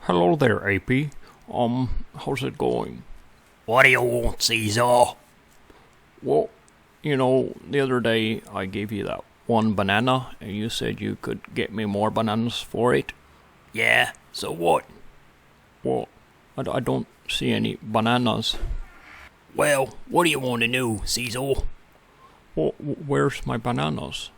Hello there, AP. How's it going? What do you want, CEAZOR? Well, the other day I gave you that one banana, and you said you could get me more bananas for it. Yeah, so what? Well, I don't see any bananas. Well, what do you want to know, CEAZOR? Well, where's my bananas?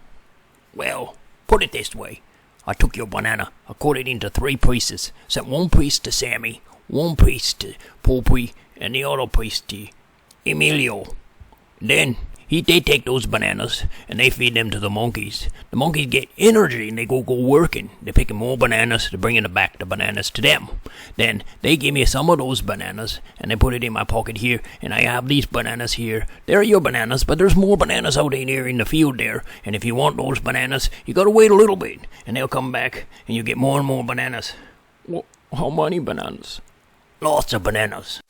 Well, put it this way. I took your banana, I cut it into 3 pieces, sent 1 piece to Sammy, 1 piece to Poopy, and the other piece to Emilio. Then, they take those bananas, and they feed them to the monkeys. The monkeys get energy, and they go working. They're picking more bananas, they're bringing back the bananas to them. Then, they give me some of those bananas, and they put it in my pocket here, and I have these bananas here. They're your bananas, but there's more bananas out in there in the field there, and if you want those bananas, you gotta wait a little bit, and they'll come back, and you get more and more bananas. Well, how many bananas? Lots of bananas.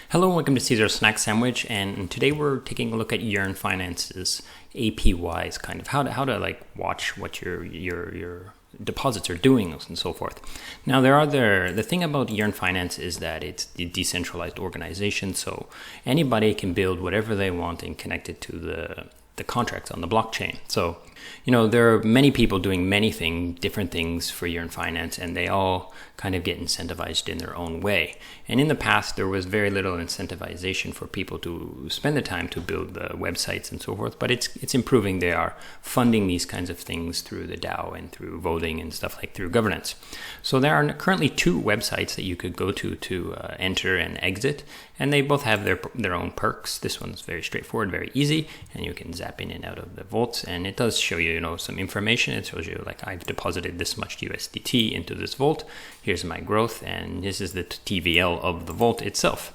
Hello and welcome to Caesar Snack Sandwich, and today we're taking a look at Yearn Finance's APYs, kind of how to like watch what your deposits are doing and so forth. Now the thing about Yearn Finance is that it's a decentralized organization, so anybody can build whatever they want and connect it to the contracts on the blockchain. So there are many people doing many different things for Yearn Finance, and they all kind of get incentivized in their own way. And in the past, there was very little incentivization for people to spend the time to build the websites and so forth, but it's improving. They are funding these kinds of things through the DAO and through voting and stuff like through governance. So there are currently 2 websites that you could go to enter and exit, and they both have their own perks. This one's very straightforward, very easy, and you can zap in and out of the vaults, and it does show you, some information. It shows you like I've deposited this much USDT into this vault. Here's my growth, and this is the TVL of the vault itself.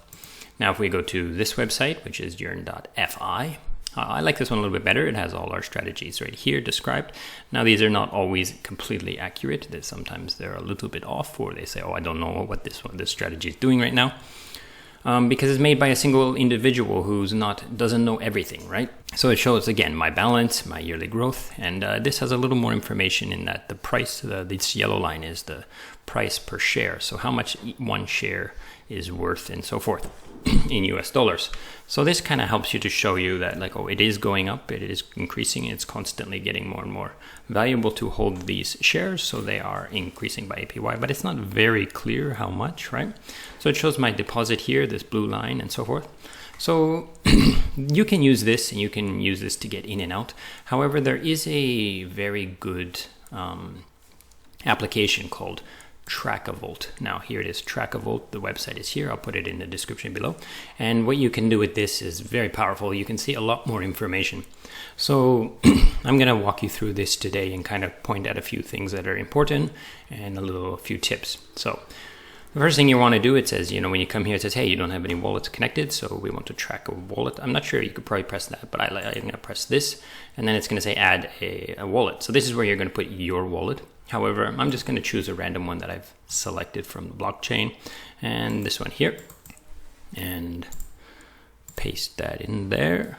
Now, if we go to this website, which is Yearn.fi, I like this one a little bit better. It has all our strategies right here described. Now, these are not always completely accurate. Sometimes they're a little bit off, or they say, oh, I don't know what this strategy is doing right now. Because it's made by a single individual who's doesn't know everything, right? So it shows, again, my balance, my yearly growth, and this has a little more information in that the price, this yellow line is the price per share, so how much one share is worth and so forth in US dollars. So this kind of helps you to show you that, like, it is going up, it is increasing, it's constantly getting more and more valuable to hold these shares, so they are increasing by APY, but it's not very clear how much, right? So it shows my deposit here, this blue line and so forth. So you can use this, and you can use this to get in and out. However, there is a very good application called TrackaVault. Now here it is, TrackaVault. The website is here. I'll put it in the description below. And what you can do with this is very powerful. You can see a lot more information. So I'm going to walk you through this today and kind of point out a few things that are important and a few tips. So the first thing you want to do, it says, when you come here, it says, hey, you don't have any wallets connected, so we want to track a wallet. I'm not sure, you could probably press that, but I'm going to press this, and then it's going to say add a wallet. So this is where you're going to put your wallet. However, I'm just going to choose a random one that I've selected from the blockchain, and this one here, and paste that in there,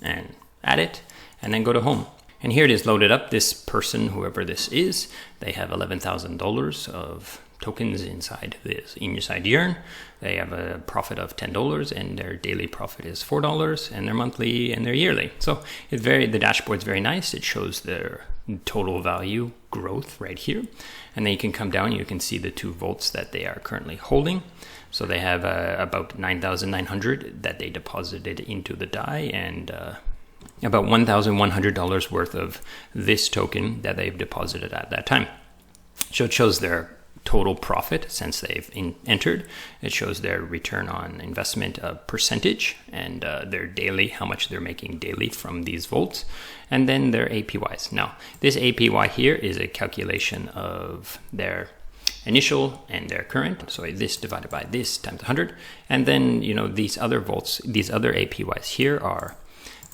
and add it, and then go to home. And here it is loaded up. This person, whoever this is, they have $11,000 of tokens inside Yearn. They have a profit of $10, and their daily profit is $4, and their monthly and their yearly. So the dashboard's very nice. It shows their total value growth right here, and then you can come down and you can see the 2 vaults that they are currently holding. So they have about 9,900 that they deposited into the DAI, and about $1,100 worth of this token that they've deposited at that time. So it shows their total profit since they've entered. It shows their return on investment percentage, and their daily, how much they're making daily from these vaults, and then their APYs. Now, this APY here is a calculation of their initial and their current. So this divided by this times 100, and then these other vaults, these other APYs here are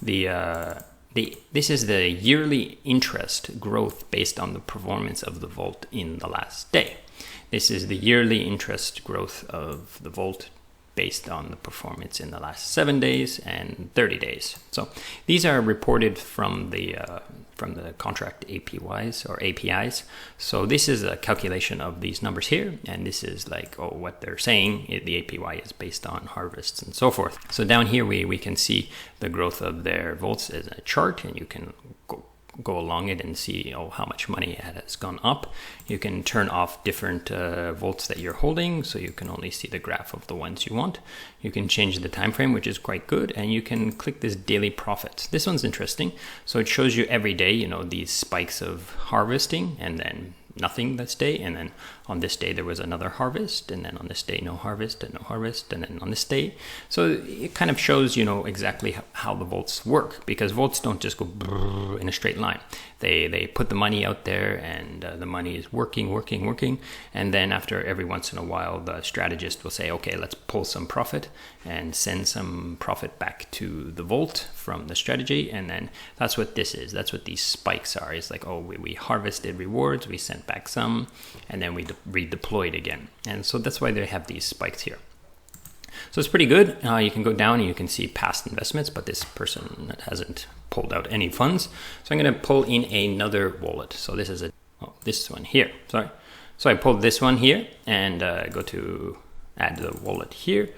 this is the yearly interest growth based on the performance of the vault in the last day. This is the yearly interest growth of the vault based on the performance in the last 7 days and 30 days. So these are reported from the contract APIs or APIs. So this is a calculation of these numbers here, and this is like, oh, what they're saying. The APY is based on harvests and so forth. So down here we can see the growth of their vaults as a chart, and you can go along it and see, oh, how much money has gone up. You can turn off different vaults that you're holding, so you can only see the graph of the ones you want. You can change the time frame, which is quite good, and you can click this daily profits. This one's interesting. So it shows you every day, you know, these spikes of harvesting, and then nothing this day, and then on this day there was another harvest, and then on this day no harvest, and no harvest, and then on this day. So it kind of shows, you know, exactly how the vaults work, because vaults don't just go in a straight line. They put the money out there, and the money is working, and then after every once in a while the strategist will say, okay, let's pull some profit and send some profit back to the vault from the strategy. And then that's what this is. That's what these spikes are. It's like, oh, we harvested rewards, we sent back some, and then we redeployed again. And so that's why they have these spikes here. So it's pretty good. You can go down and you can see past investments, but this person hasn't pulled out any funds. So I'm going to pull in another wallet. So this is this one here. Sorry. So I pulled this one here, and go to add the wallet here.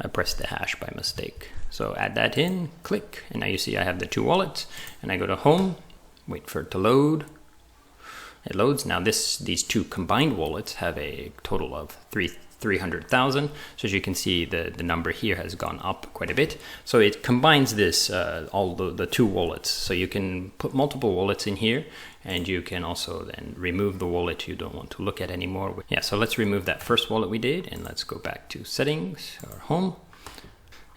I pressed the hash by mistake. So add that in, click, and now you see I have the two wallets. And I go to home, wait for it to load. It loads. Now these two combined wallets have a total of 300,000. So as you can see, the number here has gone up quite a bit. So it combines this, all the two wallets. So you can put multiple wallets in here, and you can also then remove the wallet you don't want to look at anymore. Yeah, so let's remove that first wallet we did, and let's go back to settings or home.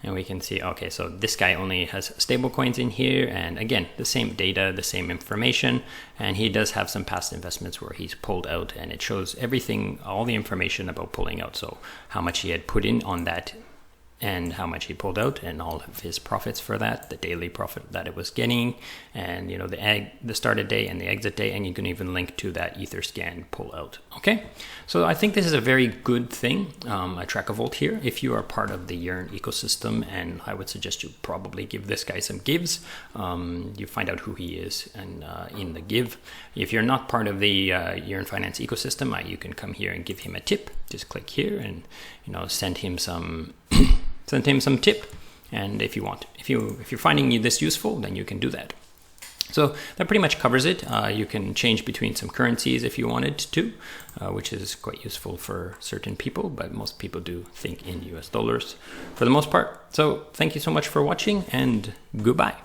And we can see, okay, so this guy only has stable coins in here, and again, the same data, the same information, and he does have some past investments where he's pulled out, and it shows everything, all the information about pulling out. So how much he had put in on that, and how much he pulled out, and all of his profits for that, the daily profit that it was getting, and you know, the started day and the exit day, and you can even link to that Etherscan pull out. Okay, so I think this is a very good thing, a TrackaVault here. If you are part of the Yearn ecosystem, and I would suggest you probably give this guy some gives. You find out who he is and in the give. If you're not part of the Yearn Finance ecosystem, you can come here and give him a tip. Just click here and, you know, send him some tip. And if you want, if you're finding this useful, then you can do that. So that pretty much covers it. You can change between some currencies if you wanted to, which is quite useful for certain people, but most people do think in US dollars for the most part. So thank you so much for watching, and goodbye.